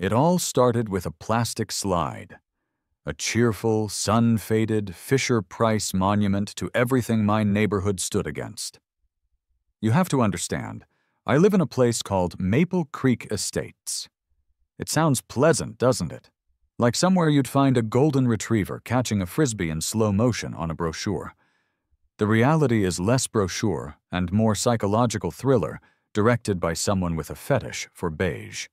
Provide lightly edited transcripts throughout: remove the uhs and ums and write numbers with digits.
It all started with a plastic slide, a cheerful, sun-faded Fisher-Price monument to everything my neighborhood stood against. You have to understand, I live in a place called Maple Creek Estates. It sounds pleasant, doesn't it? Like somewhere you'd find a golden retriever catching a frisbee in slow motion on a brochure. The reality is less brochure and more psychological thriller directed by someone with a fetish for beige.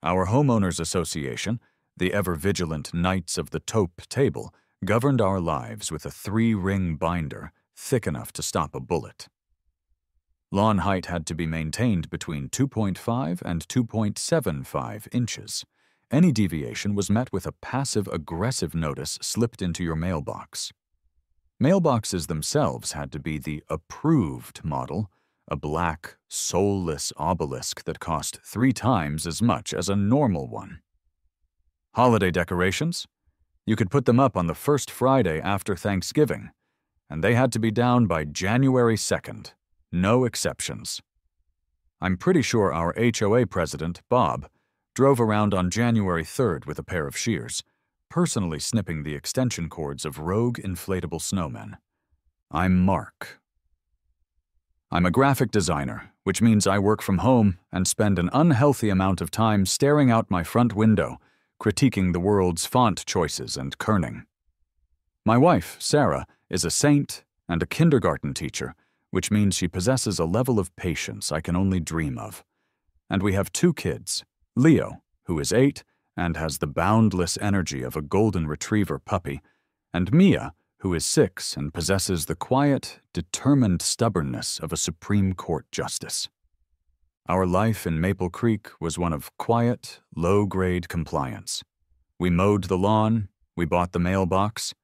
Our homeowners association, the ever-vigilant Knights of the Taupe Table, governed our lives with a 3-ring binder thick enough to stop a bullet. Lawn height had to be maintained between 2.5 and 2.75 inches. Any deviation was met with a passive-aggressive notice slipped into your mailbox. Mailboxes themselves had to be the approved model, a black, soulless obelisk that cost 3 times as much as a normal one. Holiday decorations? You could put them up on the first Friday after Thanksgiving, and they had to be down by January 2nd. No exceptions. I'm pretty sure our HOA president, Bob, drove around on January 3rd with a pair of shears, personally snipping the extension cords of rogue inflatable snowmen. I'm Mark. I'm a graphic designer, which means I work from home and spend an unhealthy amount of time staring out my front window, critiquing the world's font choices and kerning. My wife, Sarah, is a saint and a kindergarten teacher, which means she possesses a level of patience I can only dream of. And we have 2 kids, Leo, who is 8 and has the boundless energy of a golden retriever puppy, and Mia, who is 6 and possesses the quiet, determined stubbornness of a Supreme Court justice. Our life in Maple Creek was one of quiet, low-grade compliance. We mowed the lawn, we bought the mailbox,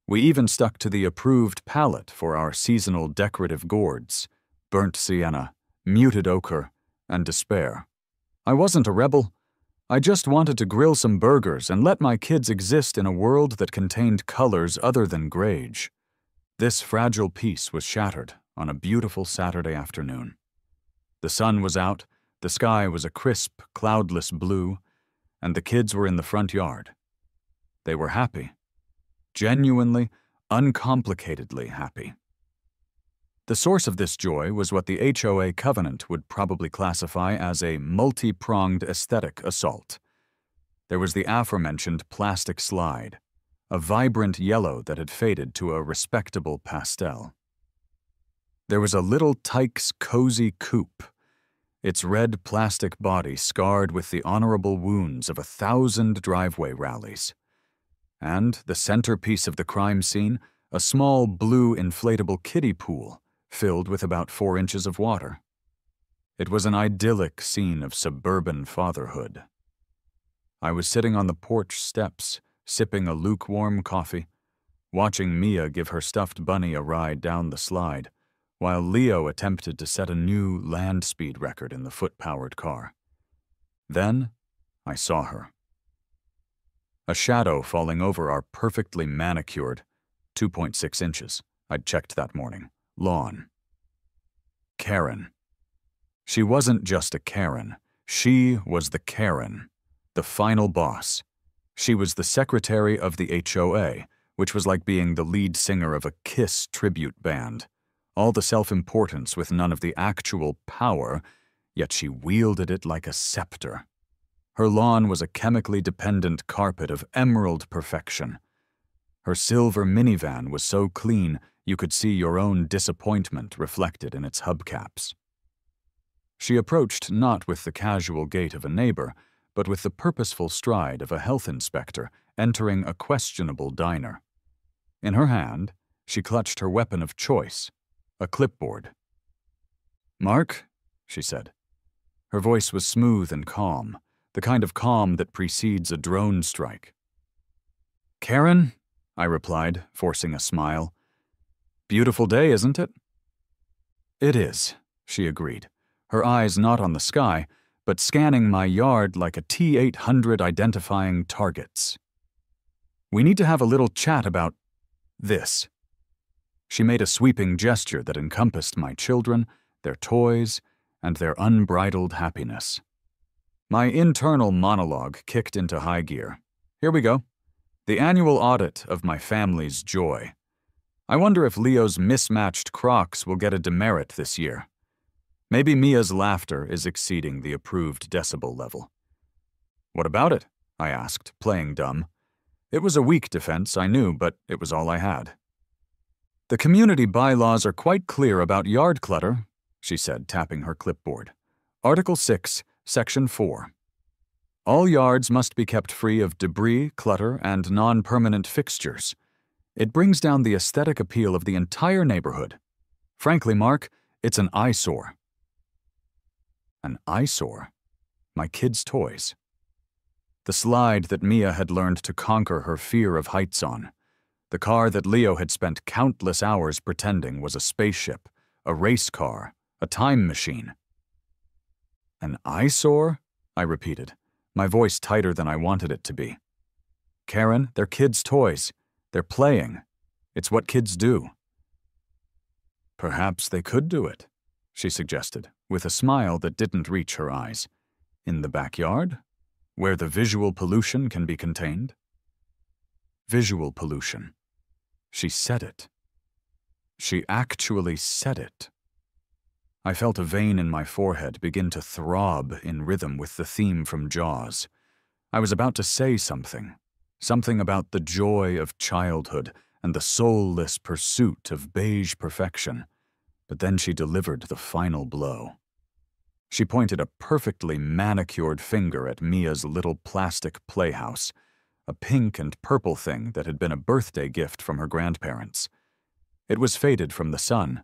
we even stuck to the approved palette for our seasonal decorative gourds, burnt sienna, muted ochre, and despair. I wasn't a rebel. I just wanted to grill some burgers and let my kids exist in a world that contained colors other than grage. This fragile peace was shattered on a beautiful Saturday afternoon. The sun was out, the sky was a crisp, cloudless blue, and the kids were in the front yard. They were happy. Genuinely, uncomplicatedly happy. The source of this joy was what the HOA covenant would probably classify as a multi-pronged aesthetic assault. There was the aforementioned plastic slide, a vibrant yellow that had faded to a respectable pastel. There was a little tyke's cozy coop, its red plastic body scarred with the honorable wounds of 1,000 driveway rallies. And the centerpiece of the crime scene, a small blue inflatable kiddie pool, filled with about 4 inches of water. It was an idyllic scene of suburban fatherhood. I was sitting on the porch steps, sipping a lukewarm coffee, watching Mia give her stuffed bunny a ride down the slide, while Leo attempted to set a new land speed record in the foot-powered car. Then, I saw her. A shadow falling over our perfectly manicured, 2.6 inches, I'd checked that morning, lawn. Karen. She wasn't just a Karen. She was the Karen, the final boss. She was the secretary of the HOA, which was like being the lead singer of a Kiss tribute band. All the self-importance with none of the actual power, yet she wielded it like a scepter. Her lawn was a chemically dependent carpet of emerald perfection. Her silver minivan was so clean you could see your own disappointment reflected in its hubcaps. She approached not with the casual gait of a neighbor, but with the purposeful stride of a health inspector entering a questionable diner. In her hand, she clutched her weapon of choice, a clipboard. "Mark," she said. Her voice was smooth and calm, the kind of calm that precedes a drone strike. "Karen," I replied, forcing a smile. "Beautiful day, isn't it?" "It is," she agreed, her eyes not on the sky, but scanning my yard like a T-800 identifying targets. "We need to have a little chat about this." She made a sweeping gesture that encompassed my children, their toys, and their unbridled happiness. My internal monologue kicked into high gear. Here we go. The annual audit of my family's joy. I wonder if Leo's mismatched Crocs will get a demerit this year. Maybe Mia's laughter is exceeding the approved decibel level. What about it? I asked, playing dumb. It was a weak defense, I knew, but it was all I had. The community bylaws are quite clear about yard clutter, she said, tapping her clipboard. Article 6, Section 4. All yards must be kept free of debris, clutter, and non-permanent fixtures. It brings down the aesthetic appeal of the entire neighborhood. Frankly, Mark, it's an eyesore. An eyesore? My kids' toys. The slide that Mia had learned to conquer her fear of heights on. The car that Leo had spent countless hours pretending was a spaceship, a race car, a time machine. An eyesore? I repeated, my voice tighter than I wanted it to be. Karen, they're kids' toys. They're playing. It's what kids do. Perhaps they could do it, she suggested, with a smile that didn't reach her eyes. In the backyard? Where the visual pollution can be contained? Visual pollution. She said it. She actually said it. I felt a vein in my forehead begin to throb in rhythm with the theme from Jaws. I was about to say something about the joy of childhood and the soulless pursuit of beige perfection, but then she delivered the final blow. She pointed a perfectly manicured finger at Mia's little plastic playhouse, a pink and purple thing that had been a birthday gift from her grandparents. It was faded from the sun.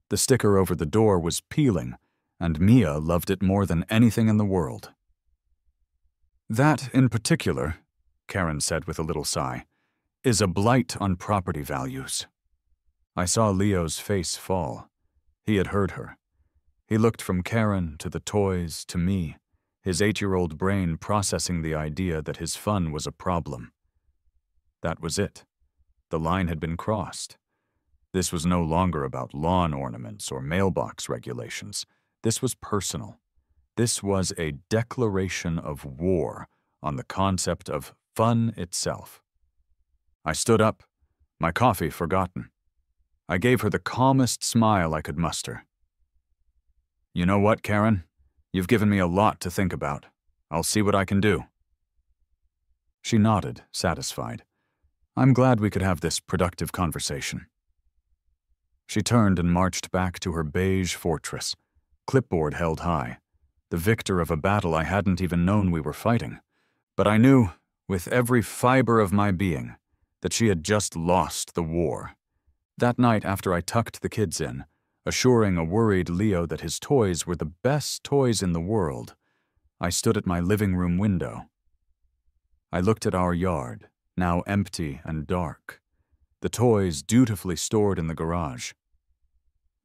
The sticker over the door was peeling, and Mia loved it more than anything in the world. That, in particular, Karen said with a little sigh, is a blight on property values. I saw Leo's face fall. He had heard her. He looked from Karen to the toys to me, his 8-year-old brain processing the idea that his fun was a problem. That was it. The line had been crossed. This was no longer about lawn ornaments or mailbox regulations. This was personal. This was a declaration of war on the concept of fun itself. I stood up, my coffee forgotten. I gave her the calmest smile I could muster. You know what, Karen? You've given me a lot to think about. I'll see what I can do. She nodded, satisfied. I'm glad we could have this productive conversation. She turned and marched back to her beige fortress, clipboard held high, the victor of a battle I hadn't even known we were fighting. But I knew, with every fiber of my being, that she had just lost the war. That night after I tucked the kids in, assuring a worried Leo that his toys were the best toys in the world, I stood at my living room window. I looked at our yard, now empty and dark, the toys dutifully stored in the garage.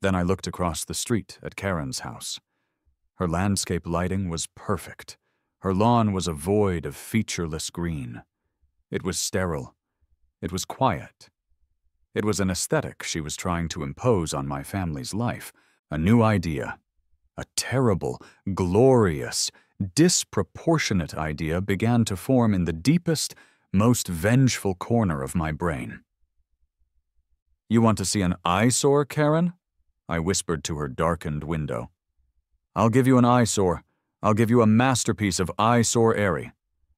Then I looked across the street at Karen's house. Her landscape lighting was perfect. Her lawn was a void of featureless green. It was sterile. It was quiet. It was an aesthetic she was trying to impose on my family's life, a new idea. A terrible, glorious, disproportionate idea began to form in the deepest, most vengeful corner of my brain. You want to see an eyesore, Karen? I whispered to her darkened window. I'll give you an eyesore. I'll give you a masterpiece of eyesore-airy.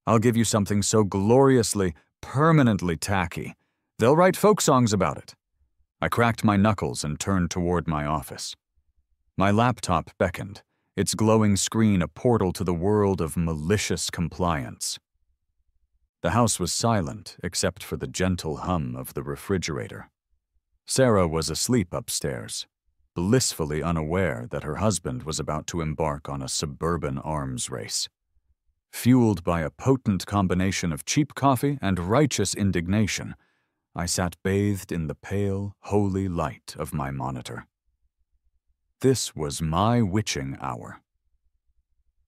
I'll give you something so gloriously, permanently tacky. They'll write folk songs about it. I cracked my knuckles and turned toward my office. My laptop beckoned, its glowing screen a portal to the world of malicious compliance. The house was silent except for the gentle hum of the refrigerator. Sarah was asleep upstairs, blissfully unaware that her husband was about to embark on a suburban arms race. Fueled by a potent combination of cheap coffee and righteous indignation, I sat bathed in the pale, holy light of my monitor. This was my witching hour.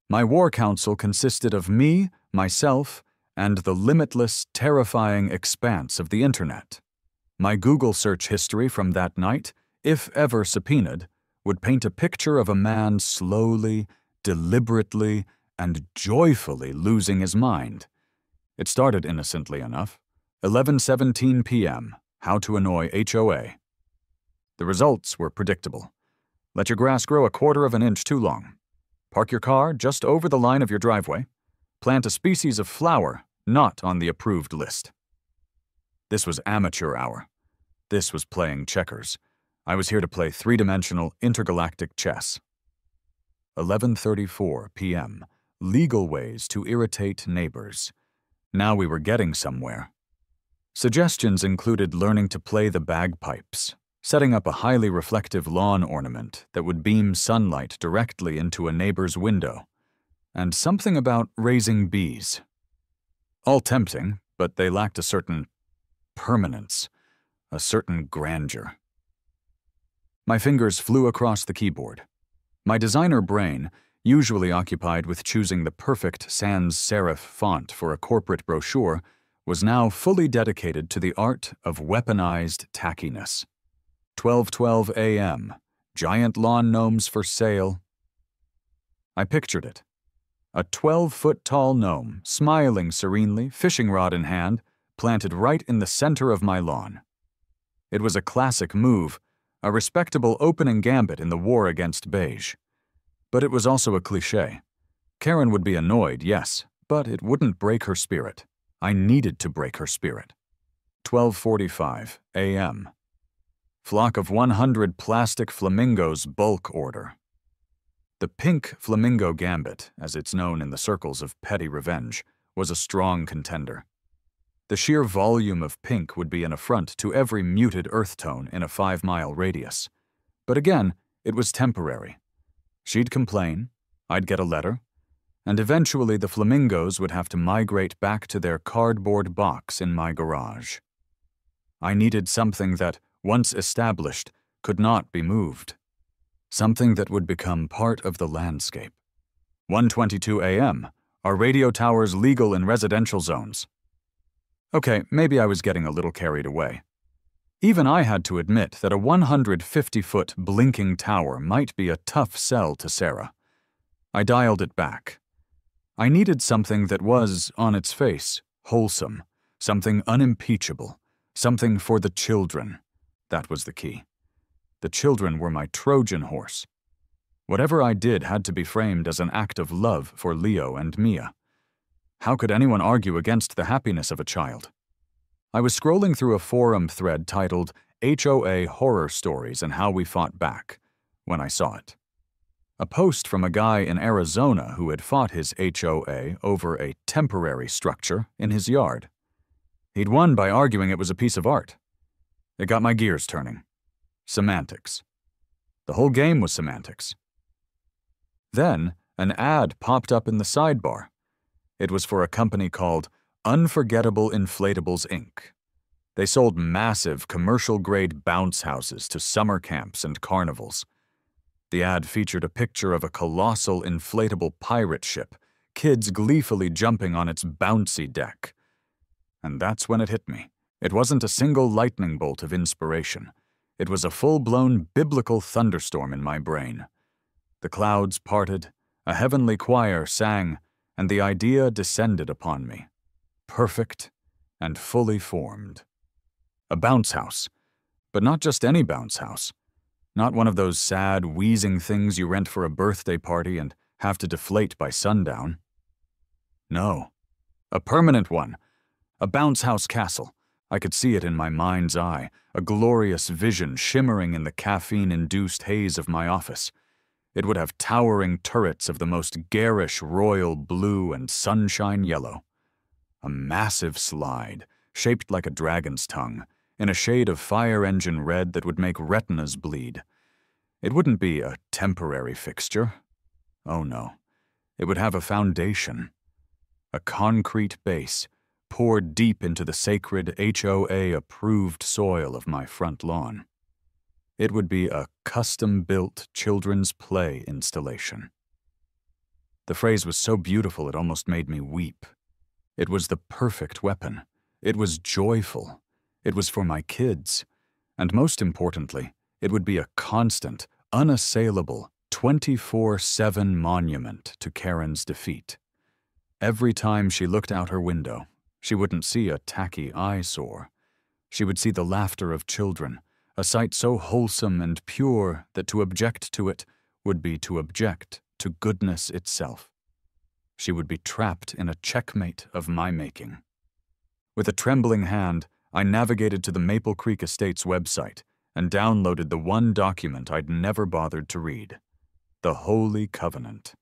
My war council consisted of me, myself, and the limitless, terrifying expanse of the internet. My Google search history from that night, if ever subpoenaed, would paint a picture of a man slowly, deliberately, and joyfully losing his mind. It started innocently enough. 11:17 p.m. How to annoy HOA. The results were predictable. Let your grass grow 1/4 of an inch too long. Park your car just over the line of your driveway. Plant a species of flower not on the approved list. This was amateur hour. This was playing checkers. I was here to play three-dimensional intergalactic chess. 11:34 p.m. Legal ways to irritate neighbors. Now we were getting somewhere. Suggestions included learning to play the bagpipes, setting up a highly reflective lawn ornament that would beam sunlight directly into a neighbor's window, and something about raising bees. All tempting, but they lacked a certain permanence, a certain grandeur. My fingers flew across the keyboard. My designer brain, usually occupied with choosing the perfect sans serif font for a corporate brochure, was now fully dedicated to the art of weaponized tackiness. 12:12 a.m. Giant lawn gnomes for sale. I pictured it. A 12-foot-tall gnome, smiling serenely, fishing rod in hand, planted right in the center of my lawn. It was a classic move, a respectable opening gambit in the war against beige. But it was also a cliché. Karen would be annoyed, yes, but it wouldn't break her spirit. I needed to break her spirit. 12:45 a.m. Flock of 100 plastic flamingos bulk order. The pink flamingo gambit, as it's known in the circles of petty revenge, was a strong contender. The sheer volume of pink would be an affront to every muted earth tone in a 5-mile radius. But again, it was temporary. She'd complain, I'd get a letter, and eventually the flamingos would have to migrate back to their cardboard box in my garage. I needed something that, once established, could not be moved. Something that would become part of the landscape. 1:22 a.m. Are radio towers legal in residential zones? Okay, maybe I was getting a little carried away. Even I had to admit that a 150-foot blinking tower might be a tough sell to Sarah. I dialed it back. I needed something that was, on its face, wholesome, something unimpeachable, something for the children. That was the key. The children were my Trojan horse. Whatever I did had to be framed as an act of love for Leo and Mia. How could anyone argue against the happiness of a child? I was scrolling through a forum thread titled HOA Horror Stories and How We Fought Back when I saw it. A post from a guy in Arizona who had fought his HOA over a temporary structure in his yard. He'd won by arguing it was a piece of art. It got my gears turning. Semantics. The whole game was semantics. Then, an ad popped up in the sidebar. It was for a company called Unforgettable Inflatables, Inc. They sold massive commercial-grade bounce houses to summer camps and carnivals. The ad featured a picture of a colossal inflatable pirate ship, kids gleefully jumping on its bouncy deck. And that's when it hit me. It wasn't a single lightning bolt of inspiration. It was a full-blown biblical thunderstorm in my brain. The clouds parted, a heavenly choir sang, and the idea descended upon me. Perfect and fully formed. A bounce house, but not just any bounce house. Not one of those sad, wheezing things you rent for a birthday party and have to deflate by sundown. No, a permanent one. A bounce house castle. I could see it in my mind's eye, a glorious vision shimmering in the caffeine-induced haze of my office. It would have towering turrets of the most garish royal blue and sunshine yellow. A massive slide, shaped like a dragon's tongue, in a shade of fire engine red that would make retinas bleed. It wouldn't be a temporary fixture. Oh no. It would have a foundation. A concrete base, poured deep into the sacred HOA-approved soil of my front lawn. It would be a custom-built children's play installation. The phrase was so beautiful it almost made me weep. It was the perfect weapon. It was joyful. It was for my kids. And most importantly, it would be a constant, unassailable 24/7 monument to Karen's defeat. Every time she looked out her window, she wouldn't see a tacky eyesore. She would see the laughter of children, a sight so wholesome and pure that to object to it would be to object to goodness itself. She would be trapped in a checkmate of my making. With a trembling hand, I navigated to the Maple Creek Estates website and downloaded the one document I'd never bothered to read, the Holy Covenant.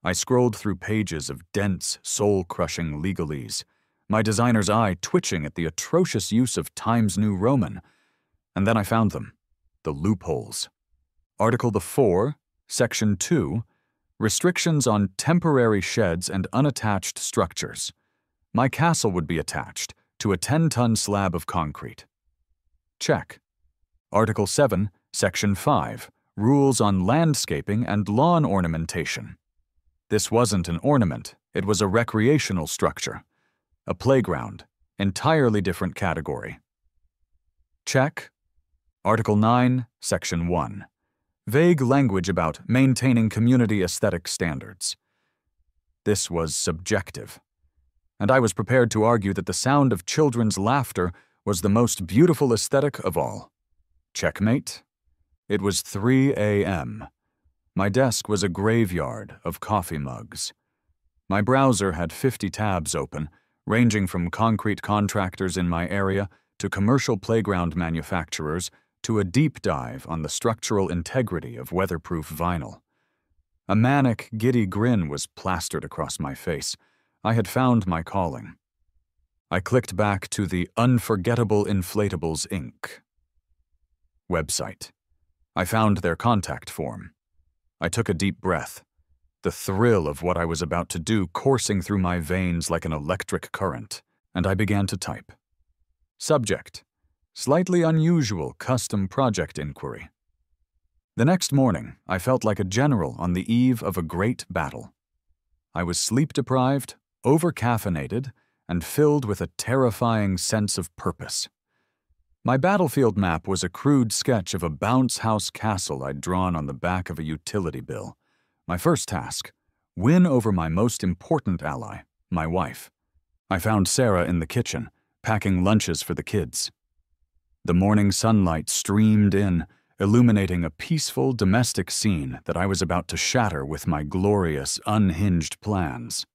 I scrolled through pages of dense, soul-crushing legalese, my designer's eye twitching at the atrocious use of Times New Roman, and then I found them, the loopholes. Article 4, Section 2, Restrictions on temporary sheds and unattached structures. My castle would be attached to a 10-ton slab of concrete. Check. Article 7, Section 5, Rules on landscaping and lawn ornamentation. This wasn't an ornament, it was a recreational structure. A playground, entirely different category. Check. Article 9, Section 1. Vague language about maintaining community aesthetic standards. This was subjective, and I was prepared to argue that the sound of children's laughter was the most beautiful aesthetic of all. Checkmate. It was 3 a.m. My desk was a graveyard of coffee mugs. My browser had 50 tabs open, ranging from concrete contractors in my area to commercial playground manufacturers to a deep dive on the structural integrity of weatherproof vinyl. A manic, giddy grin was plastered across my face. I had found my calling. I clicked back to the Unforgettable Inflatables, Inc. website. I found their contact form. I took a deep breath, the thrill of what I was about to do coursing through my veins like an electric current, and I began to type. Subject: slightly unusual custom project inquiry. The next morning, I felt like a general on the eve of a great battle. I was sleep-deprived, over-caffeinated, and filled with a terrifying sense of purpose. My battlefield map was a crude sketch of a bounce house castle I'd drawn on the back of a utility bill. My first task: win over my most important ally, my wife. I found Sarah in the kitchen, packing lunches for the kids. The morning sunlight streamed in, illuminating a peaceful domestic scene that I was about to shatter with my glorious, unhinged plans.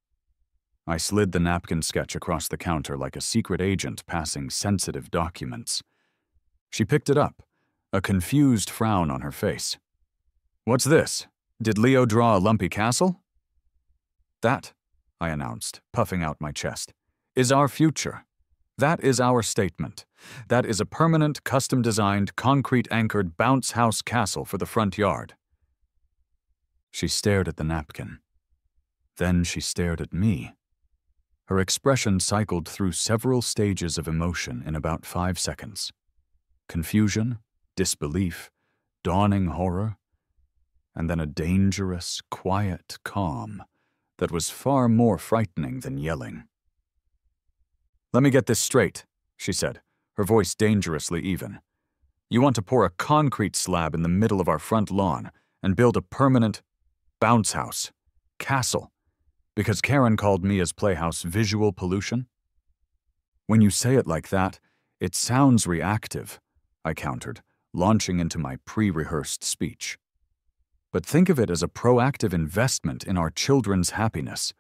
I slid the napkin sketch across the counter like a secret agent passing sensitive documents. She picked it up, a confused frown on her face. "What's this? Did Leo draw a lumpy castle?" "That," I announced, puffing out my chest, "is our future. That is our statement. That is a permanent, custom-designed, concrete-anchored bounce house castle for the front yard." She stared at the napkin. Then she stared at me. Her expression cycled through several stages of emotion in about 5 seconds. Confusion, disbelief, dawning horror, and then a dangerous, quiet calm that was far more frightening than yelling. "Let me get this straight," she said, her voice dangerously even. "You want to pour a concrete slab in the middle of our front lawn and build a permanent bounce house, castle, because Karen called Mia's playhouse visual pollution?" "When you say it like that, it sounds reactive," I countered, launching into my pre-rehearsed speech. "But think of it as a proactive investment in our children's happiness.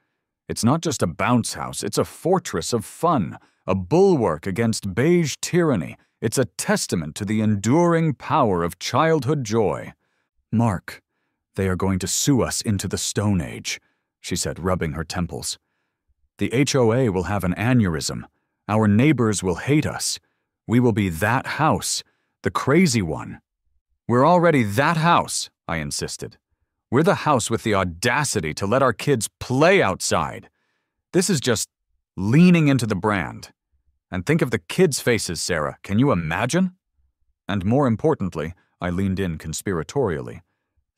It's not just a bounce house, it's a fortress of fun, a bulwark against beige tyranny. It's a testament to the enduring power of childhood joy." "Mark, they are going to sue us into the Stone Age," she said, rubbing her temples. "The HOA will have an aneurysm. Our neighbors will hate us. We will be that house, the crazy one." "We're already that house," I insisted. "We're the house with the audacity to let our kids play outside. This is just leaning into the brand. And think of the kids' faces, Sarah. Can you imagine?" And more importantly, I leaned in conspiratorially.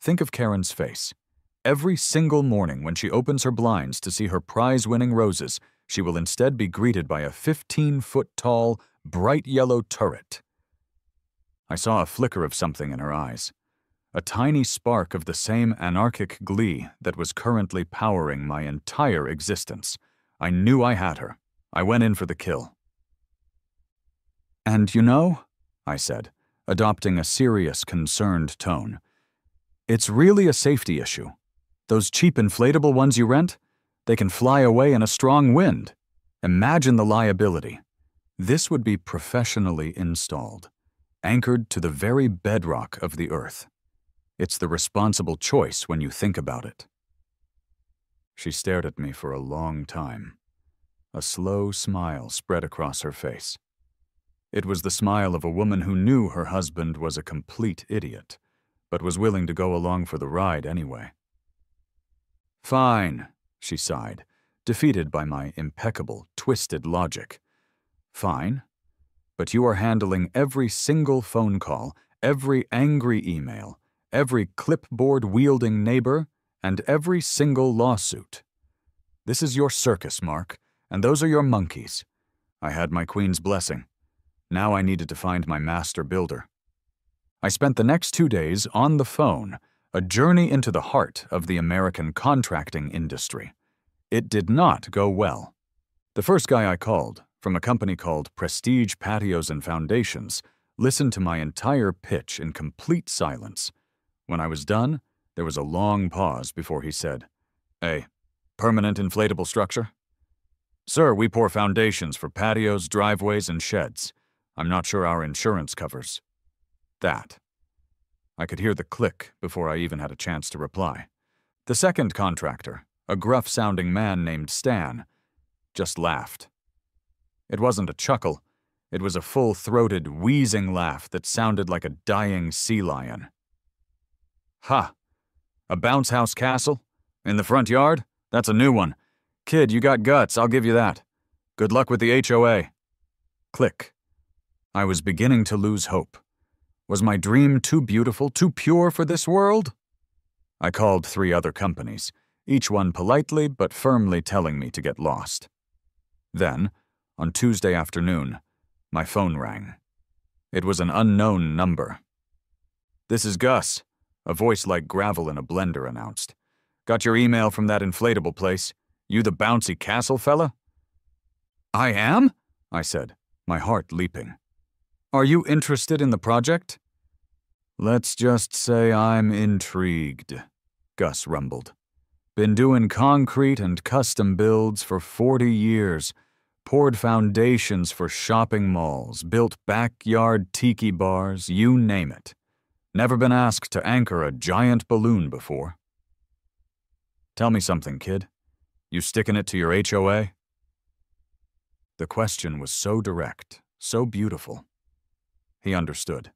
Think of Karen's face. Every single morning when she opens her blinds to see her prize-winning roses, she will instead be greeted by a 15-foot-tall, bright yellow turret. I saw a flicker of something in her eyes. a tiny spark of the same anarchic glee that was currently powering my entire existence. I knew I had her. I went in for the kill. "And you know," I said, adopting a serious, concerned tone, "it's really a safety issue. Those cheap inflatable ones you rent, they can fly away in a strong wind. Imagine the liability. This would be professionally installed, anchored to the very bedrock of the earth. It's the responsible choice when you think about it." She stared at me for a long time. A slow smile spread across her face. It was the smile of a woman who knew her husband was a complete idiot, but was willing to go along for the ride anyway. "Fine," she sighed, defeated by my impeccable, twisted logic. "Fine, but you are handling every single phone call, every angry email, every clipboard-wielding neighbor, and every single lawsuit. This is your circus, Mark, and those are your monkeys. I had my queen's blessing. Now I needed to find my master builder." I spent the next 2 days on the phone, a journey into the heart of the American contracting industry. It did not go well. The first guy I called, from a company called Prestige Patios and Foundations, listened to my entire pitch in complete silence. When I was done, there was a long pause before he said, "A permanent inflatable structure?" "Sir, we pour foundations for patios, driveways, and sheds. I'm not sure our insurance covers." That. I could hear the click before I even had a chance to reply. The second contractor, a gruff-sounding man named Stan, just laughed. It wasn't a chuckle. It was a full-throated, wheezing laugh that sounded like a dying sea lion. "Ha! A bounce house castle? In the front yard? That's a new one. Kid, you got guts, I'll give you that. Good luck with the HOA." Click. I was beginning to lose hope. Was my dream too beautiful, too pure for this world? I called 3 other companies, each one politely but firmly telling me to get lost. Then, on Tuesday afternoon, my phone rang. It was an unknown number. "This is Gus," a voice like gravel in a blender announced. "Got your email from that inflatable place. You the bouncy castle fella?" "I am?" I said, my heart leaping. "Are you interested in the project?" "Let's just say I'm intrigued," Gus rumbled. "Been doing concrete and custom builds for 40 years. Poured foundations for shopping malls, built backyard tiki bars, you name it. Never been asked to anchor a giant balloon before." "Tell me something, kid. You sticking it to your HOA?" The question was so direct, so beautiful. He understood.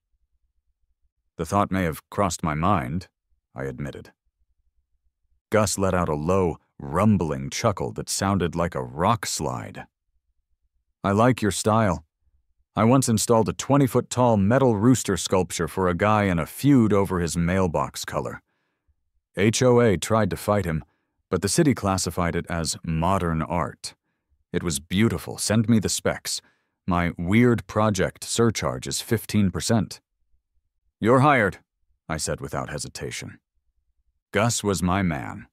"The thought may have crossed my mind," I admitted. Gus let out a low, rumbling chuckle that sounded like a rock slide. "I like your style. I once installed a 20-foot-tall metal rooster sculpture for a guy in a feud over his mailbox color. HOA tried to fight him, but the city classified it as modern art. It was beautiful. Send me the specs. My weird project surcharge is 15%. "You're hired," I said without hesitation. Gus was my man.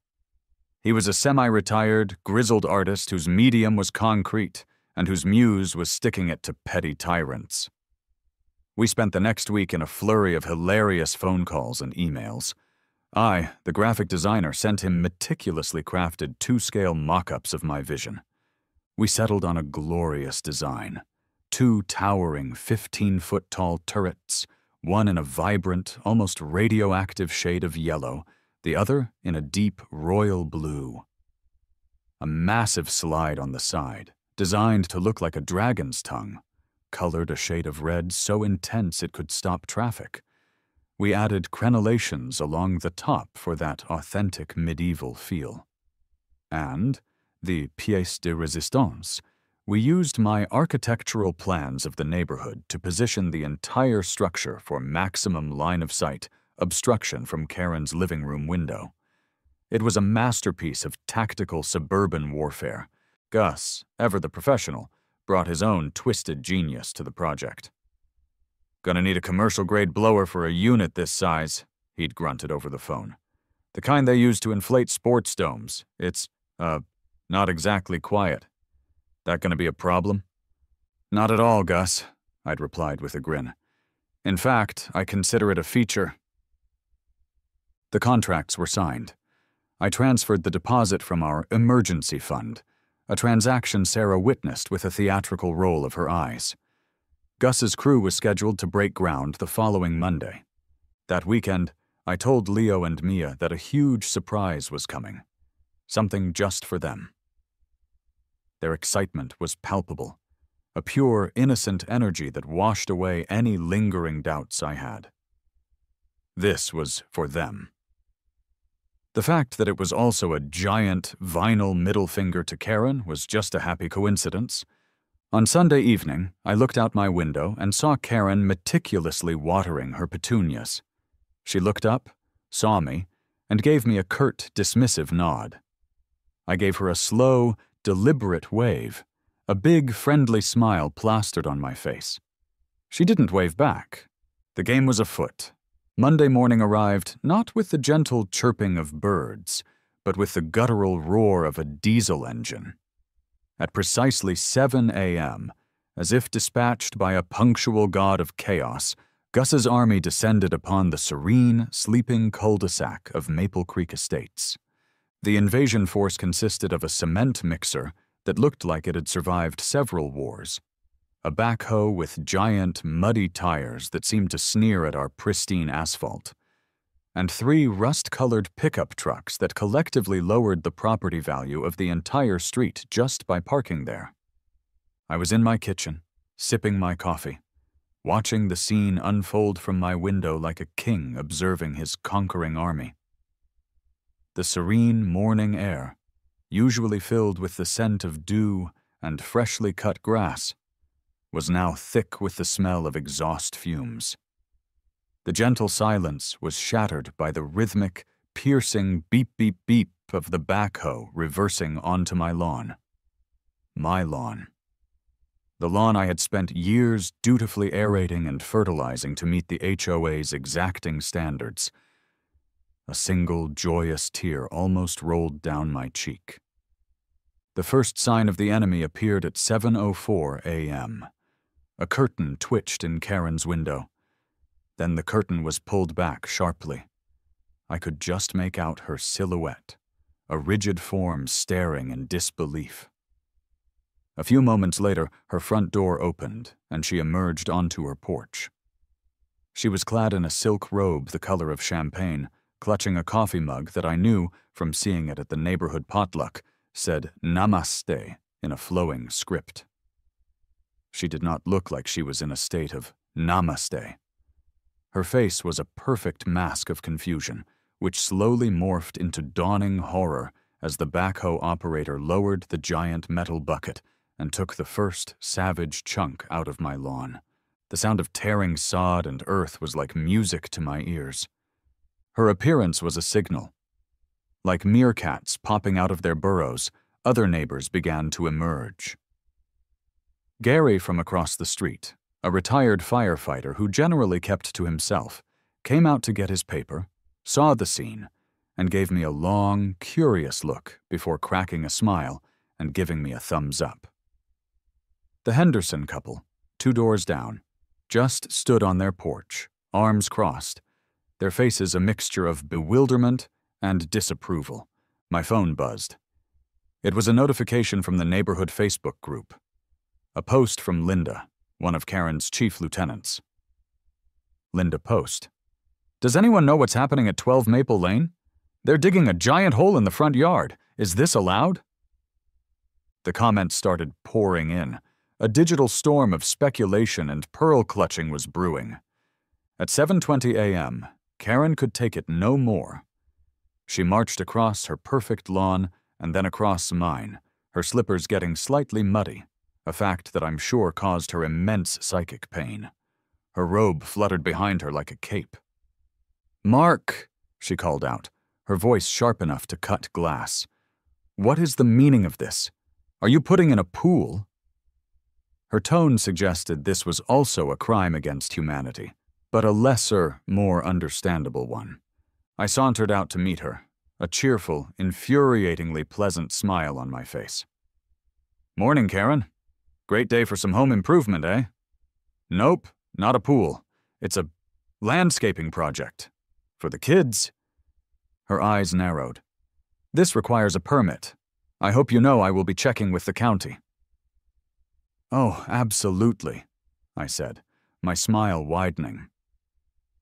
He was a semi-retired, grizzled artist whose medium was concrete and whose muse was sticking it to petty tyrants. We spent the next week in a flurry of hilarious phone calls and emails. I, the graphic designer, sent him meticulously crafted 2-scale mock-ups of my vision. We settled on a glorious design. 2 towering 15-foot-tall turrets, one in a vibrant, almost radioactive shade of yellow, the other in a deep royal blue. A massive slide on the side, designed to look like a dragon's tongue, colored a shade of red so intense it could stop traffic. We added crenellations along the top for that authentic medieval feel. And, the pièce de résistance, we used my architectural plans of the neighborhood to position the entire structure for maximum line-of-sight obstruction from Karen's living room window. It was a masterpiece of tactical suburban warfare. Gus, ever the professional, brought his own twisted genius to the project. "Gonna need a commercial-grade blower for a unit this size," he'd grunted over the phone. "The kind they use to inflate sports domes. It's, not exactly quiet. That gonna be a problem?" "Not at all, Gus," I'd replied with a grin. "In fact, I consider it a feature." The contracts were signed. I transferred the deposit from our emergency fund, a transaction Sarah witnessed with a theatrical roll of her eyes. Gus's crew was scheduled to break ground the following Monday. That weekend, I told Leo and Mia that a huge surprise was coming. Something just for them. Their excitement was palpable, a pure, innocent energy that washed away any lingering doubts I had. This was for them. The fact that it was also a giant, vinyl middle finger to Karen was just a happy coincidence. On Sunday evening, I looked out my window and saw Karen meticulously watering her petunias. She looked up, saw me, and gave me a curt, dismissive nod. I gave her a slow, deliberate wave, a big, friendly smile plastered on my face. She didn't wave back. The game was afoot. Monday morning arrived not with the gentle chirping of birds, but with the guttural roar of a diesel engine. At precisely 7 a.m., as if dispatched by a punctual god of chaos, Gus's army descended upon the serene, sleeping cul-de-sac of Maple Creek Estates. The invasion force consisted of a cement mixer that looked like it had survived several wars, a backhoe with giant, muddy tires that seemed to sneer at our pristine asphalt, and 3 rust-colored pickup trucks that collectively lowered the property value of the entire street just by parking there. I was in my kitchen, sipping my coffee, watching the scene unfold from my window like a king observing his conquering army. The serene morning air, usually filled with the scent of dew and freshly cut grass, was now thick with the smell of exhaust fumes. The gentle silence was shattered by the rhythmic, piercing beep-beep-beep of the backhoe reversing onto my lawn. My lawn. The lawn I had spent years dutifully aerating and fertilizing to meet the HOA's exacting standards. A single joyous tear almost rolled down my cheek. The first sign of the enemy appeared at 7:04 a.m. A curtain twitched in Karen's window. Then the curtain was pulled back sharply. I could just make out her silhouette, a rigid form staring in disbelief. A few moments later, her front door opened, and she emerged onto her porch. She was clad in a silk robe the color of champagne, clutching a coffee mug that I knew, from seeing it at the neighborhood potluck, said Namaste in a flowing script. She did not look like she was in a state of namaste. Her face was a perfect mask of confusion, which slowly morphed into dawning horror as the backhoe operator lowered the giant metal bucket and took the first savage chunk out of my lawn. The sound of tearing sod and earth was like music to my ears. Her appearance was a signal. Like meerkats popping out of their burrows, other neighbors began to emerge. Gary from across the street, a retired firefighter who generally kept to himself, came out to get his paper, saw the scene, and gave me a long, curious look before cracking a smile and giving me a thumbs up. The Henderson couple, 2 doors down, just stood on their porch, arms crossed, their faces a mixture of bewilderment and disapproval. My phone buzzed. It was a notification from the neighborhood Facebook group. A post from Linda, one of Karen's chief lieutenants. Linda post. "Does anyone know what's happening at 12 Maple Lane? They're digging a giant hole in the front yard. Is this allowed?" The comments started pouring in. A digital storm of speculation and pearl clutching was brewing. At 7:20 a.m., Karen could take it no more. She marched across her perfect lawn and then across mine, her slippers getting slightly muddy, a fact that I'm sure caused her immense psychic pain. Her robe fluttered behind her like a cape. "Mark," she called out, her voice sharp enough to cut glass. "What is the meaning of this? Are you putting in a pool?" Her tone suggested this was also a crime against humanity, but a lesser, more understandable one. I sauntered out to meet her, a cheerful, infuriatingly pleasant smile on my face. "Morning, Karen. Great day for some home improvement, eh?" "Nope, not a pool. It's a landscaping project. For the kids." Her eyes narrowed. "This requires a permit. I hope you know I will be checking with the county." "Oh, absolutely," I said, my smile widening.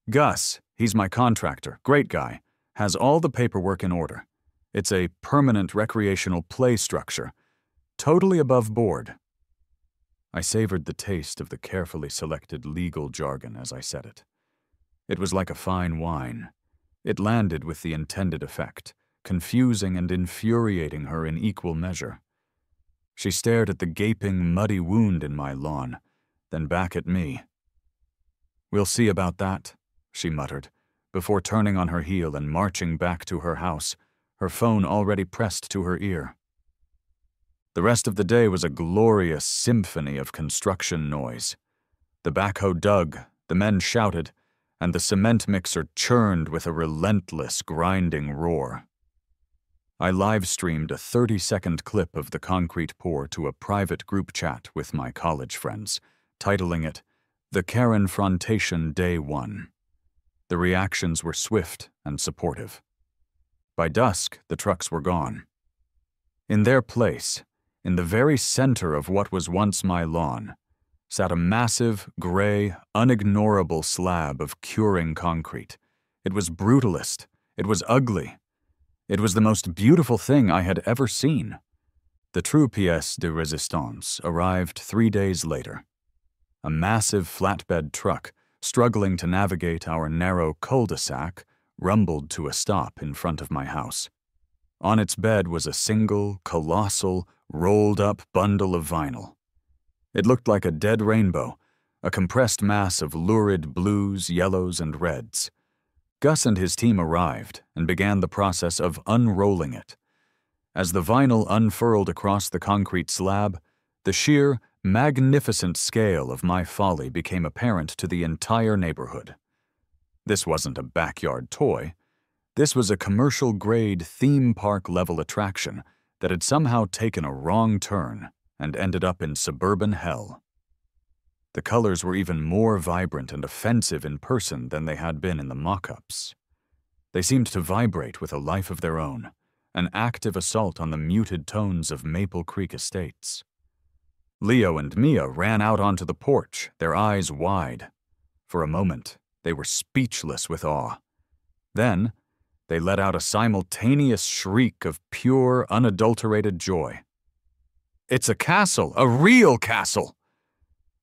"Gus, he's my contractor, great guy, has all the paperwork in order. It's a permanent recreational play structure, totally above board." I savored the taste of the carefully selected legal jargon as I said it. It was like a fine wine. It landed with the intended effect, confusing and infuriating her in equal measure. She stared at the gaping, muddy wound in my lawn, then back at me. "We'll see about that," she muttered, before turning on her heel and marching back to her house, her phone already pressed to her ear. The rest of the day was a glorious symphony of construction noise. The backhoe dug, the men shouted, and the cement mixer churned with a relentless, grinding roar. I live-streamed a 30-second clip of the concrete pour to a private group chat with my college friends, titling it, "The Karen Frontation Day 1. The reactions were swift and supportive. By dusk, the trucks were gone. In their place, in the very center of what was once my lawn, sat a massive, gray, unignorable slab of curing concrete. It was brutalist. It was ugly. It was the most beautiful thing I had ever seen. The true pièce de résistance arrived 3 days later. A massive flatbed truck, struggling to navigate our narrow cul-de-sac, rumbled to a stop in front of my house. On its bed was a single, colossal, rolled-up bundle of vinyl. It looked like a dead rainbow, a compressed mass of lurid blues, yellows, and reds. Gus and his team arrived and began the process of unrolling it. As the vinyl unfurled across the concrete slab, the sheer, magnificent scale of my folly became apparent to the entire neighborhood. This wasn't a backyard toy. This was a commercial-grade theme park-level attraction that had somehow taken a wrong turn and ended up in suburban hell. The colors were even more vibrant and offensive in person than they had been in the mock-ups. They seemed to vibrate with a life of their own, an active assault on the muted tones of Maple Creek Estates. Leo and Mia ran out onto the porch, their eyes wide. For a moment, they were speechless with awe. Then, they let out a simultaneous shriek of pure, unadulterated joy. "It's a castle! A real castle!"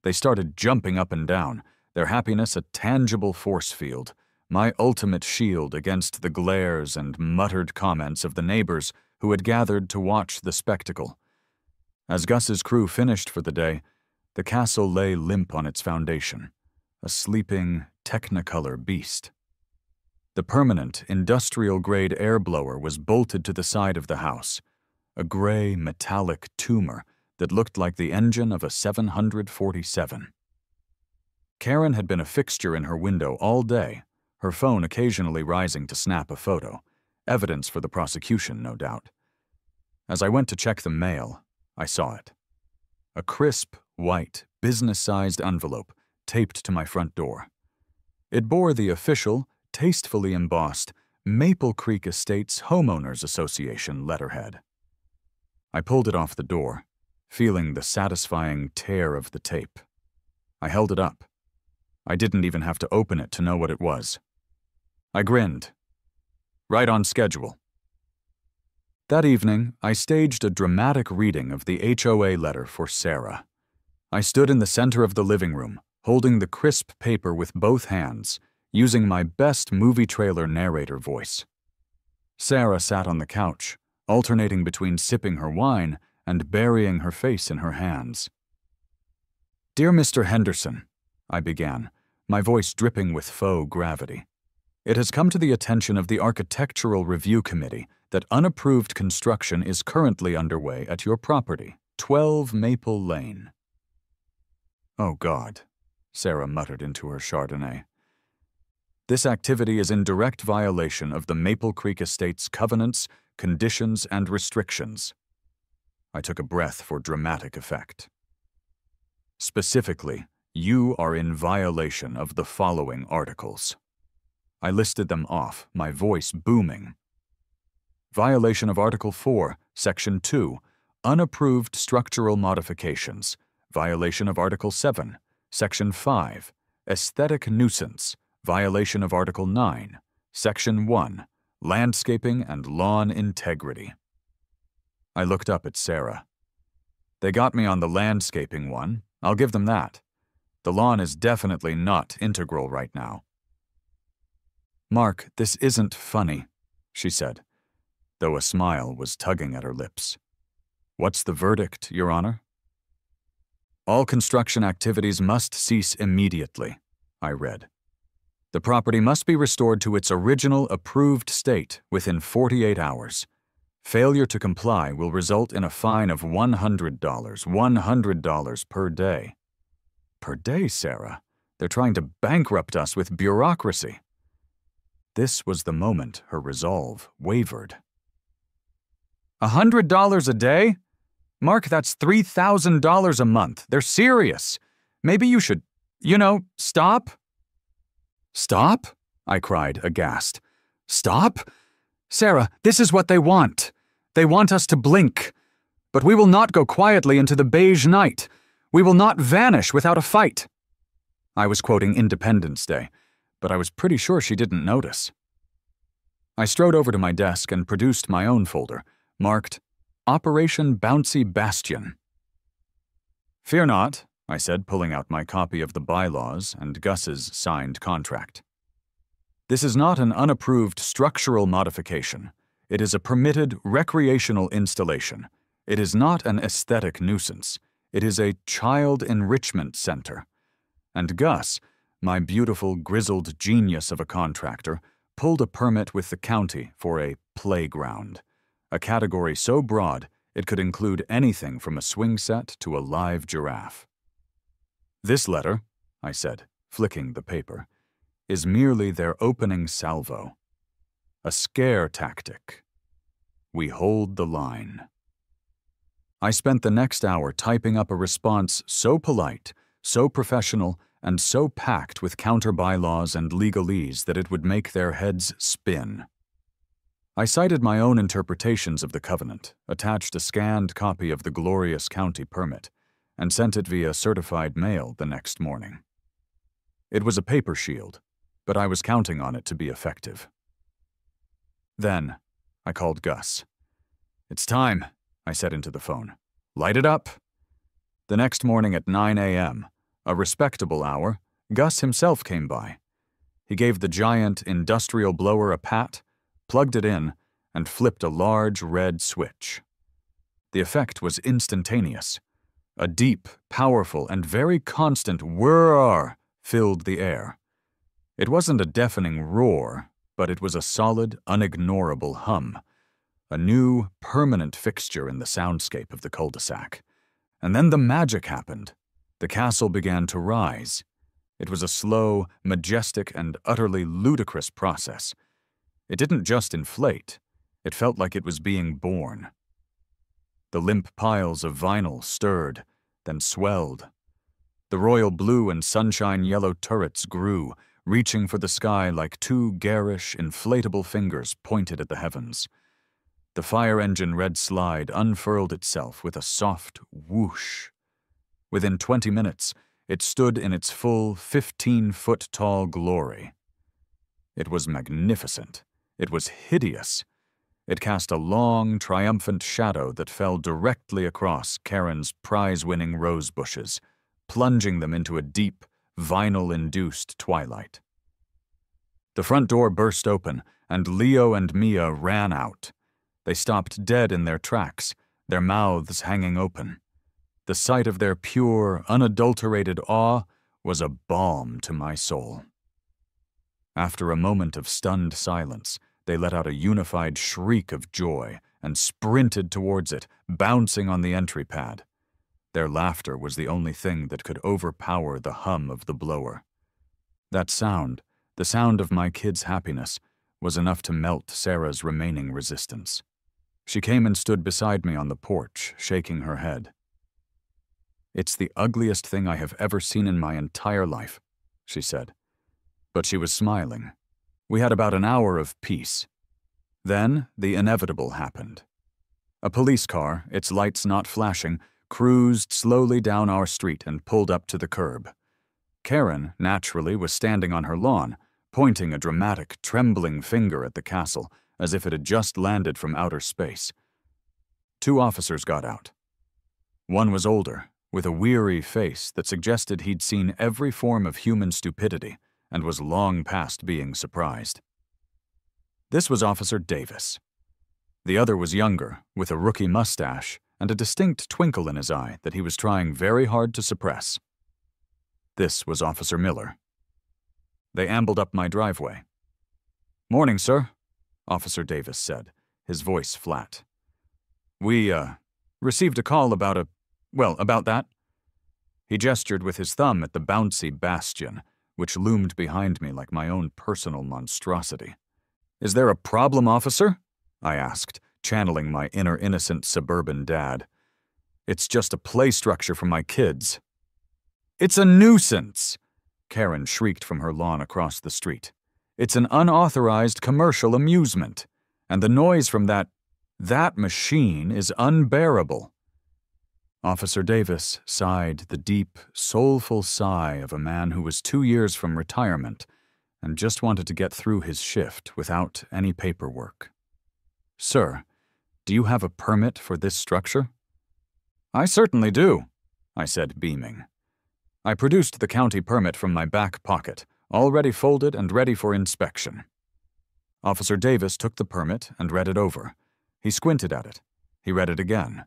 They started jumping up and down, their happiness a tangible force field, my ultimate shield against the glares and muttered comments of the neighbors who had gathered to watch the spectacle. As Gus's crew finished for the day, the castle lay limp on its foundation, a sleeping, technicolor beast. The permanent, industrial-grade air blower was bolted to the side of the house, a gray, metallic tumor that looked like the engine of a 747. Karen had been a fixture in her window all day, her phone occasionally rising to snap a photo, evidence for the prosecution, no doubt. As I went to check the mail, I saw it. A crisp, white, business-sized envelope taped to my front door. It bore the official, tastefully embossed Maple Creek Estates Homeowners Association letterhead. I pulled it off the door, feeling the satisfying tear of the tape. I held it up. I didn't even have to open it to know what it was. I grinned. Right on schedule. That evening, I staged a dramatic reading of the HOA letter for Sarah. I stood in the center of the living room, holding the crisp paper with both hands, using my best movie trailer narrator voice. Sarah sat on the couch, alternating between sipping her wine and burying her face in her hands. "Dear Mr. Henderson," I began, my voice dripping with faux gravity, "it has come to the attention of the Architectural Review Committee that unapproved construction is currently underway at your property, 12 Maple Lane." "Oh, God," Sarah muttered into her Chardonnay. This activity is in direct violation of the Maple Creek Estate's covenants, conditions, and restrictions. I took a breath for dramatic effect. Specifically, you are in violation of the following articles. I listed them off, my voice booming. Violation of Article 4, Section 2, Unapproved Structural Modifications. Violation of Article 7, Section 5, Aesthetic Nuisance. Violation of Article 9, Section 1, Landscaping and Lawn Integrity. I looked up at Sarah. They got me on the landscaping one. I'll give them that. The lawn is definitely not integral right now. Mark, this isn't funny, she said, though a smile was tugging at her lips. What's the verdict, Your Honor? All construction activities must cease immediately, I read. The property must be restored to its original approved state within 48 hours. Failure to comply will result in a fine of $100 per day. Per day, Sarah? They're trying to bankrupt us with bureaucracy. This was the moment her resolve wavered. $100 a day? Mark, that's $3,000 a month. They're serious. Maybe you should, stop. Stop? I cried, aghast. Stop? Sarah, this is what they want. They want us to blink. But we will not go quietly into the beige night. We will not vanish without a fight. I was quoting Independence Day, but I was pretty sure she didn't notice. I strode over to my desk and produced my own folder, marked Operation Bouncy Bastion. Fear not, I said, pulling out my copy of the bylaws and Gus's signed contract. This is not an unapproved structural modification. It is a permitted recreational installation. It is not an aesthetic nuisance. It is a child enrichment center. And Gus, my beautiful grizzled genius of a contractor, pulled a permit with the county for a playground, a category so broad it could include anything from a swing set to a live giraffe. This letter, I said, flicking the paper, is merely their opening salvo. A scare tactic. We hold the line. I spent the next hour typing up a response so polite, so professional, and so packed with counter-bylaws and legalese that it would make their heads spin. I cited my own interpretations of the covenant, attached a scanned copy of the glorious county permit, and sent it via certified mail the next morning. It was a paper shield, but I was counting on it to be effective. Then, I called Gus. It's time, I said into the phone. Light it up. The next morning at 9 a.m., a respectable hour, Gus himself came by. He gave the giant industrial blower a pat, plugged it in, and flipped a large red switch. The effect was instantaneous. A deep, powerful, and very constant whirr filled the air. It wasn't a deafening roar, but it was a solid, unignorable hum, a new, permanent fixture in the soundscape of the cul-de-sac. And then the magic happened. The castle began to rise. It was a slow, majestic, and utterly ludicrous process. It didn't just inflate. It felt like it was being born. The limp piles of vinyl stirred, then swelled. The royal blue and sunshine yellow turrets grew, reaching for the sky like two garish, inflatable fingers pointed at the heavens. The fire engine red slide unfurled itself with a soft whoosh. Within 20 minutes, it stood in its full 15-foot-tall glory. It was magnificent. It was hideous. It cast a long, triumphant shadow that fell directly across Karen's prize-winning rose bushes, plunging them into a deep, vinyl-induced twilight. The front door burst open, and Leo and Mia ran out. They stopped dead in their tracks, their mouths hanging open. The sight of their pure, unadulterated awe was a balm to my soul. After a moment of stunned silence, they let out a unified shriek of joy and sprinted towards it, bouncing on the entry pad. Their laughter was the only thing that could overpower the hum of the blower. That sound, The sound of my kids' happiness was enough to melt Sarah's remaining resistance. She came and stood beside me on the porch, shaking her head. "It's the ugliest thing I have ever seen in my entire life," she said. But she was smiling. We had about an hour of peace. Then the inevitable happened. A police car, its lights not flashing, cruised slowly down our street and pulled up to the curb. Karen, naturally, was standing on her lawn, pointing a dramatic, trembling finger at the castle as if it had just landed from outer space. 2 officers got out. One was older, with a weary face that suggested he'd seen every form of human stupidity and was long past being surprised. This was Officer Davis. The other was younger, with a rookie mustache and a distinct twinkle in his eye that he was trying very hard to suppress. This was Officer Miller. They ambled up my driveway. "Morning, sir," Officer Davis said, his voice flat. "We, received a call about about that." He gestured with his thumb at the bouncy bastion, which loomed behind me like my own personal monstrosity. "Is there a problem, officer?" I asked, channeling my inner innocent suburban dad. "It's just a play structure for my kids." "It's a nuisance!" Karen shrieked from her lawn across the street. "It's an unauthorized commercial amusement, and the noise from that machine is unbearable." Officer Davis sighed the deep, soulful sigh of a man who was 2 years from retirement and just wanted to get through his shift without any paperwork. "Sir, do you have a permit for this structure?" "I certainly do," I said, beaming. I produced the county permit from my back pocket, already folded and ready for inspection. Officer Davis took the permit and read it over. He squinted at it. He read it again.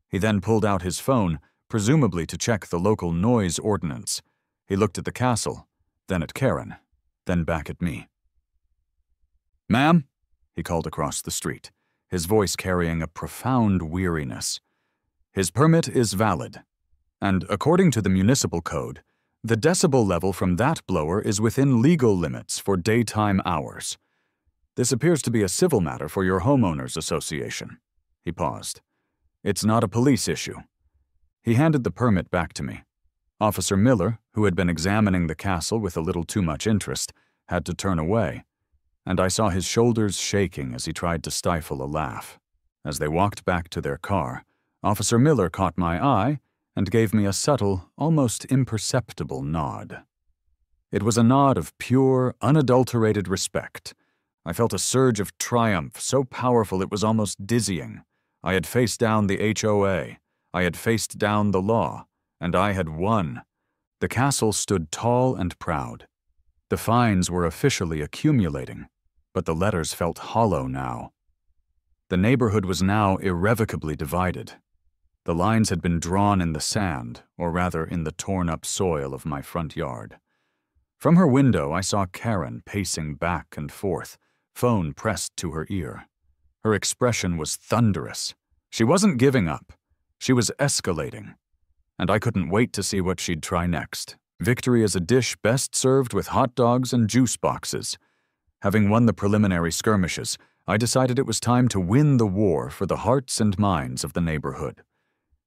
He then pulled out his phone, presumably to check the local noise ordinance. He looked at the castle, then at Karen, then back at me. "Ma'am," he called across the street, his voice carrying a profound weariness. "His permit is valid, and according to the municipal code, the decibel level from that blower is within legal limits for daytime hours. This appears to be a civil matter for your homeowners association." He paused. "It's not a police issue." He handed the permit back to me. Officer Miller, who had been examining the castle with a little too much interest, had to turn away, and I saw his shoulders shaking as he tried to stifle a laugh. As they walked back to their car, Officer Miller caught my eye and gave me a subtle, almost imperceptible nod. It was a nod of pure, unadulterated respect. I felt a surge of triumph so powerful it was almost dizzying. I had faced down the HOA, I had faced down the law, and I had won. The castle stood tall and proud. The fines were officially accumulating, but the letters felt hollow now. The neighborhood was now irrevocably divided. The lines had been drawn in the sand, or rather in the torn-up soil of my front yard. From her window, I saw Karen pacing back and forth, phone pressed to her ear. Her expression was thunderous. She wasn't giving up. She was escalating. And I couldn't wait to see what she'd try next. Victory is a dish best served with hot dogs and juice boxes. Having won the preliminary skirmishes, I decided it was time to win the war for the hearts and minds of the neighborhood.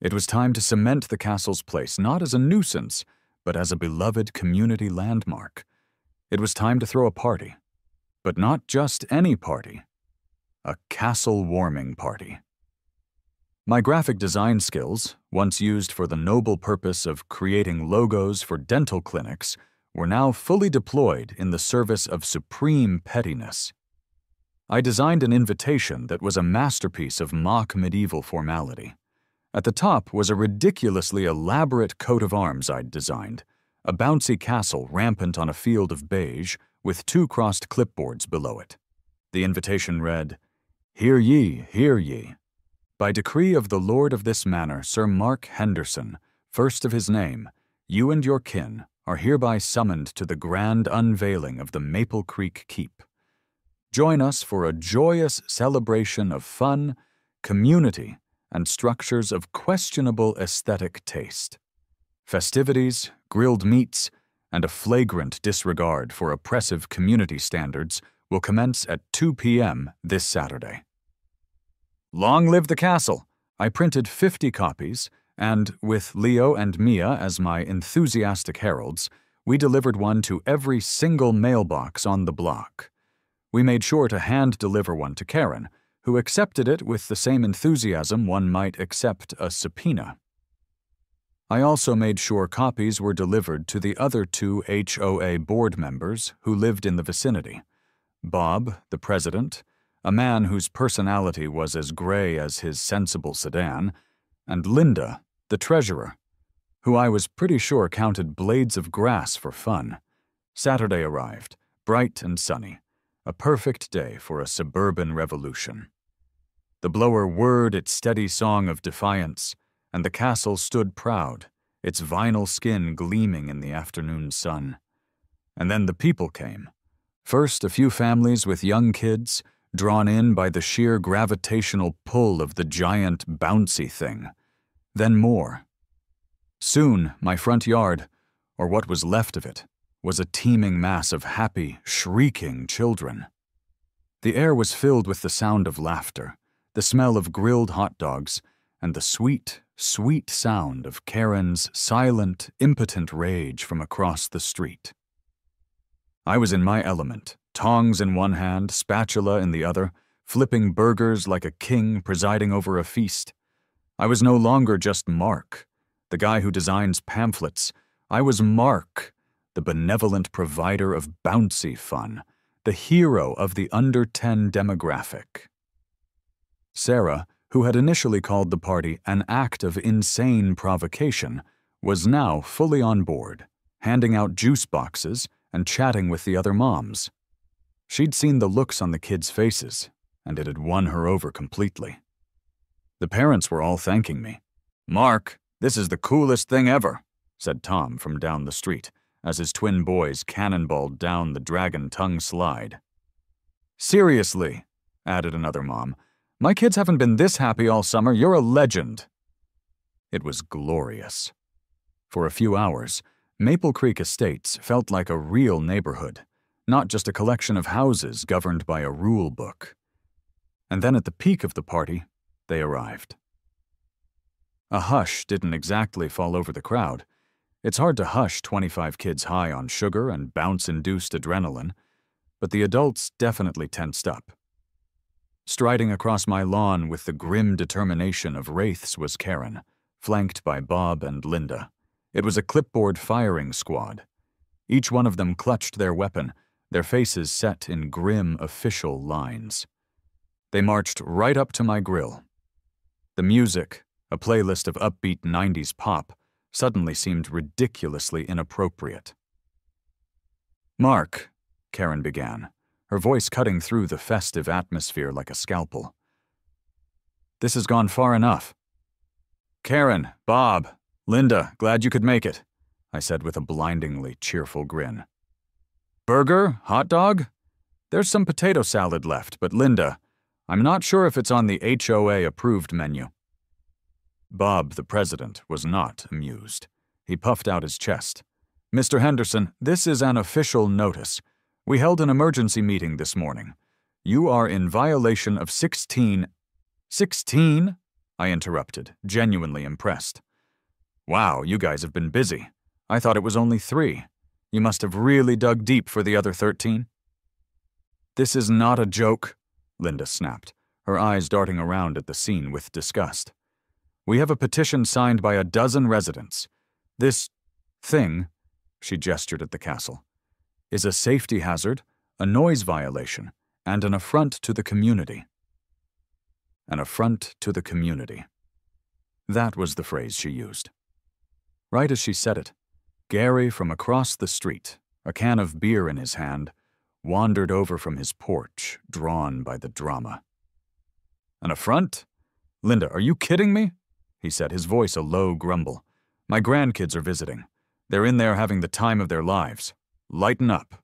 It was time to cement the castle's place not as a nuisance, but as a beloved community landmark. It was time to throw a party. But not just any party. A castle-warming party. My graphic design skills, once used for the noble purpose of creating logos for dental clinics, were now fully deployed in the service of supreme pettiness. I designed an invitation that was a masterpiece of mock medieval formality. At the top was a ridiculously elaborate coat of arms I'd designed, a bouncy castle rampant on a field of beige with 2 crossed clipboards below it. The invitation read, "Hear ye, hear ye. By decree of the Lord of this manor, Sir Mark Henderson, first of his name, you and your kin are hereby summoned to the grand unveiling of the Maple Creek Keep. Join us for a joyous celebration of fun, community, and structures of questionable aesthetic taste. Festivities, grilled meats, and a flagrant disregard for oppressive community standards will commence at 2 p.m. this Saturday. Long live the castle! I printed 50 copies, and with Leo and Mia as my enthusiastic heralds, we delivered one to every single mailbox on the block. We made sure to hand-deliver one to Karen, who accepted it with the same enthusiasm one might accept a subpoena. I also made sure copies were delivered to the other 2 HOA board members who lived in the vicinity. Bob, the president, a man whose personality was as gray as his sensible sedan, and Linda, the treasurer, who I was pretty sure counted blades of grass for fun. Saturday arrived, bright and sunny, a perfect day for a suburban revolution. The blower whirred its steady song of defiance, and the castle stood proud, its vinyl skin gleaming in the afternoon sun. And then the people came. First, a few families with young kids, drawn in by the sheer gravitational pull of the giant, bouncy thing. Then more. Soon, my front yard, or what was left of it, was a teeming mass of happy, shrieking children. The air was filled with the sound of laughter, the smell of grilled hot dogs, and the sweet, sweet sound of Karen's silent, impotent rage from across the street. I was in my element, tongs in one hand, spatula in the other, flipping burgers like a king presiding over a feast. I was no longer just Mark, the guy who designs pamphlets. I was Mark, the benevolent provider of bouncy fun, the hero of the under-10 demographic. Sarah, who had initially called the party an act of insane provocation, was now fully on board, handing out juice boxes and chatting with the other moms. She'd seen the looks on the kids' faces, and it had won her over completely. The parents were all thanking me. "Mark, this is the coolest thing ever," said Tom from down the street, as his twin boys cannonballed down the dragon tongue slide. "Seriously," added another mom, "my kids haven't been this happy all summer. You're a legend." It was glorious. For a few hours, Maple Creek Estates felt like a real neighborhood, not just a collection of houses governed by a rule book. And then at the peak of the party, they arrived. A hush didn't exactly fall over the crowd. It's hard to hush 25 kids high on sugar and bounce-induced adrenaline, but the adults definitely tensed up. Striding across my lawn with the grim determination of wraiths was Karen, flanked by Bob and Linda. It was a clipboard firing squad. Each one of them clutched their weapon, their faces set in grim official lines. They marched right up to my grill. The music, a playlist of upbeat 90s pop, suddenly seemed ridiculously inappropriate. "Mark," Karen began, her voice cutting through the festive atmosphere like a scalpel. "This has gone far enough." "Karen, Bob, Linda, glad you could make it," I said with a blindingly cheerful grin. "Burger? Hot dog? There's some potato salad left, but Linda, I'm not sure if it's on the HOA-approved menu." Bob, the president, was not amused. He puffed out his chest. "Mr. Henderson, this is an official notice. We held an emergency meeting this morning. You are in violation of 16... 16? I interrupted, genuinely impressed. "Wow, you guys have been busy. I thought it was only 3. You must have really dug deep for the other 13. "This is not a joke," Linda snapped, her eyes darting around at the scene with disgust. "We have a petition signed by a dozen residents. This thing," she gestured at the castle, "is a safety hazard, a noise violation, and an affront to the community." An affront to the community. That was the phrase she used. Right as she said it, Gary from across the street, a can of beer in his hand, wandered over from his porch, drawn by the drama. "An affront? Linda, are you kidding me?" he said, his voice a low grumble. "My grandkids are visiting. They're in there having the time of their lives. Lighten up."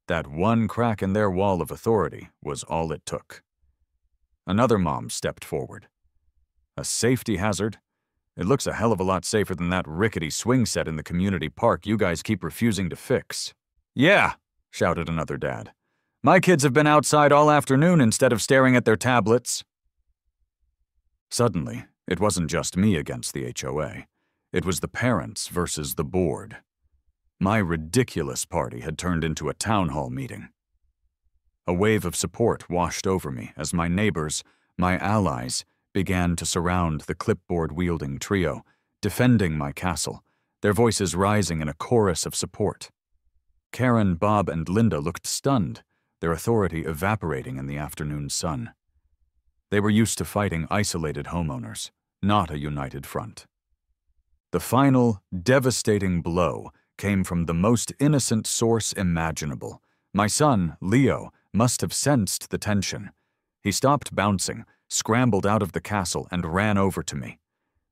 That one crack in their wall of authority was all it took. Another mom stepped forward. "A safety hazard? It looks a hell of a lot safer than that rickety swing set in the community park you guys keep refusing to fix." "Yeah," shouted another dad. "My kids have been outside all afternoon instead of staring at their tablets." Suddenly, it wasn't just me against the HOA. It was the parents versus the board. My ridiculous party had turned into a town hall meeting. A wave of support washed over me as my neighbors, my allies, began to surround the clipboard-wielding trio, defending my castle, their voices rising in a chorus of support. Karen, Bob, and Linda looked stunned, their authority evaporating in the afternoon sun. They were used to fighting isolated homeowners, not a united front. The final, devastating blow came from the most innocent source imaginable. My son, Leo, must have sensed the tension. He stopped bouncing, scrambled out of the castle, and ran over to me.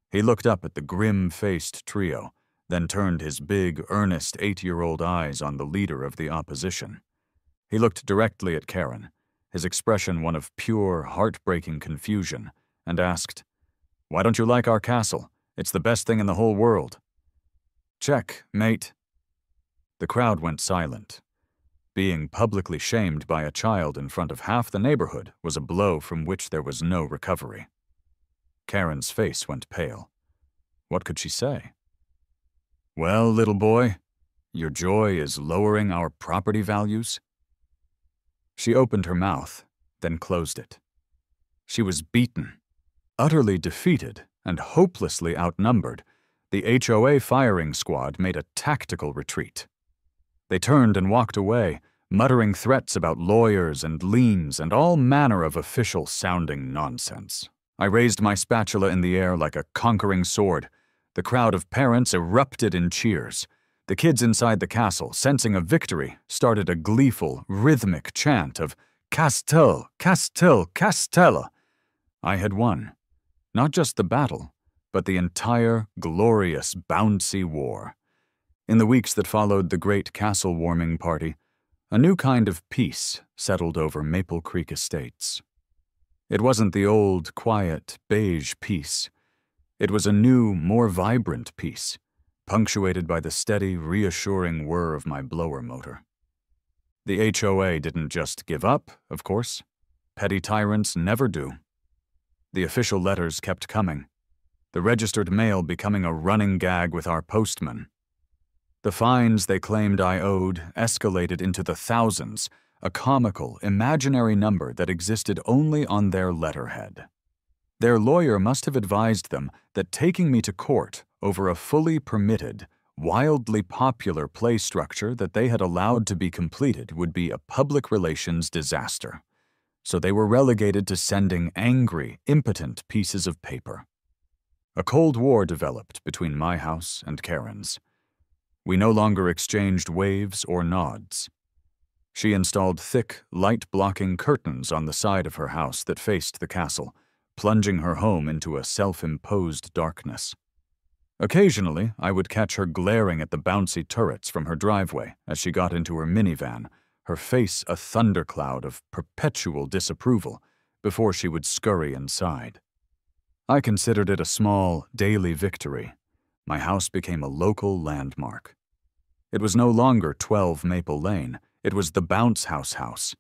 He looked up at the grim-faced trio, then turned his big, earnest 8-year-old eyes on the leader of the opposition. He looked directly at Karen, his expression one of pure, heartbreaking confusion, and asked, "Why don't you like our castle? It's the best thing in the whole world." "Check, mate." The crowd went silent. Being publicly shamed by a child in front of half the neighborhood was a blow from which there was no recovery. Karen's face went pale. What could she say? "Well, little boy, your joy is lowering our property values?" She opened her mouth, then closed it. She was beaten. Utterly defeated and hopelessly outnumbered, the HOA firing squad made a tactical retreat. They turned and walked away, muttering threats about lawyers and liens and all manner of official-sounding nonsense. I raised my spatula in the air like a conquering sword. The crowd of parents erupted in cheers. The kids inside the castle, sensing a victory, started a gleeful, rhythmic chant of "Castel, Castel, Castella." I had won. Not just the battle, but the entire, glorious, bouncy war. In the weeks that followed the great castle-warming party, a new kind of peace settled over Maple Creek Estates. It wasn't the old, quiet, beige peace. It was a new, more vibrant peace, punctuated by the steady, reassuring whir of my blower motor. The HOA didn't just give up, of course. Petty tyrants never do. The official letters kept coming, the registered mail becoming a running gag with our postman. The fines they claimed I owed escalated into the thousands, a comical, imaginary number that existed only on their letterhead. Their lawyer must have advised them that taking me to court over a fully permitted, wildly popular play structure that they had allowed to be completed would be a public relations disaster. So they were relegated to sending angry, impotent pieces of paper. A Cold War developed between my house and Karen's. We no longer exchanged waves or nods. She installed thick, light-blocking curtains on the side of her house that faced the castle, plunging her home into a self-imposed darkness. Occasionally, I would catch her glaring at the bouncy turrets from her driveway as she got into her minivan, her face a thundercloud of perpetual disapproval, before she would scurry inside. I considered it a small, daily victory. My house became a local landmark. It was no longer 12 Maple Lane. It was the Bounce House.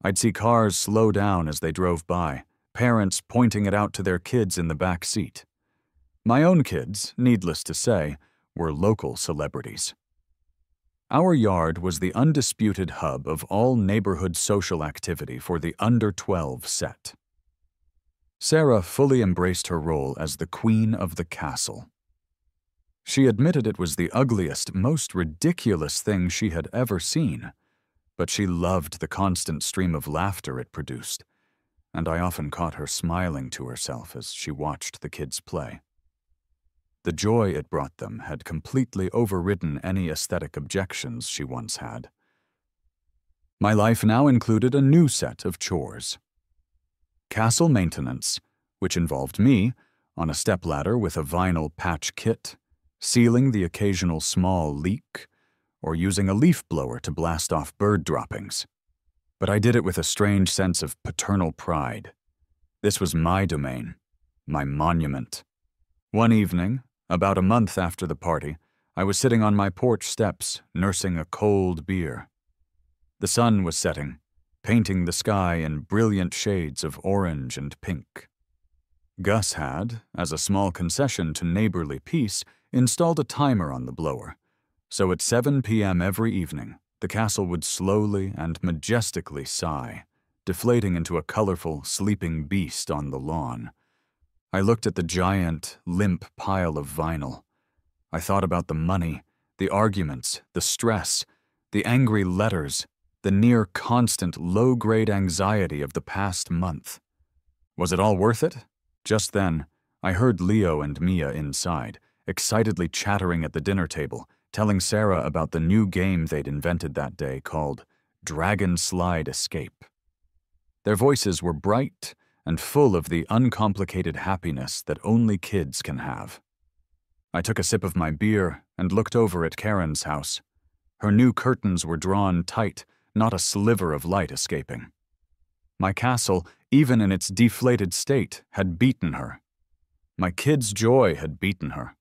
I'd see cars slow down as they drove by, parents pointing it out to their kids in the back seat. My own kids, needless to say, were local celebrities. Our yard was the undisputed hub of all neighborhood social activity for the under-12 set. Sarah fully embraced her role as the queen of the castle. She admitted it was the ugliest, most ridiculous thing she had ever seen, but she loved the constant stream of laughter it produced, and I often caught her smiling to herself as she watched the kids play. The joy it brought them had completely overridden any aesthetic objections she once had. My life now included a new set of chores. Castle maintenance, which involved me, on a stepladder with a vinyl patch kit, sealing the occasional small leak, or using a leaf blower to blast off bird droppings. But I did it with a strange sense of paternal pride. This was my domain, my monument. One evening, about a month after the party, I was sitting on my porch steps, nursing a cold beer. The sun was setting, painting the sky in brilliant shades of orange and pink. Gus had, as a small concession to neighborly peace, installed a timer on the blower, so at 7 p.m. every evening, the castle would slowly and majestically sigh, deflating into a colorful, sleeping beast on the lawn. I looked at the giant, limp pile of vinyl. I thought about the money, the arguments, the stress, the angry letters, the near-constant low-grade anxiety of the past month. Was it all worth it? Just then, I heard Leo and Mia inside, excitedly chattering at the dinner table, telling Sarah about the new game they'd invented that day called Dragon Slide Escape. Their voices were bright and full of the uncomplicated happiness that only kids can have. I took a sip of my beer and looked over at Karen's house. Her new curtains were drawn tight, not a sliver of light escaping. My castle, even in its deflated state, had beaten her. My kids' joy had beaten her.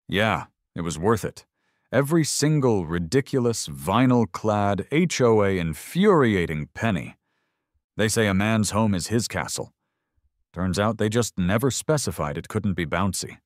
Yeah, it was worth it. Every single ridiculous, vinyl-clad, HOA infuriating penny. They say a man's home is his castle. Turns out they just never specified it couldn't be bouncy.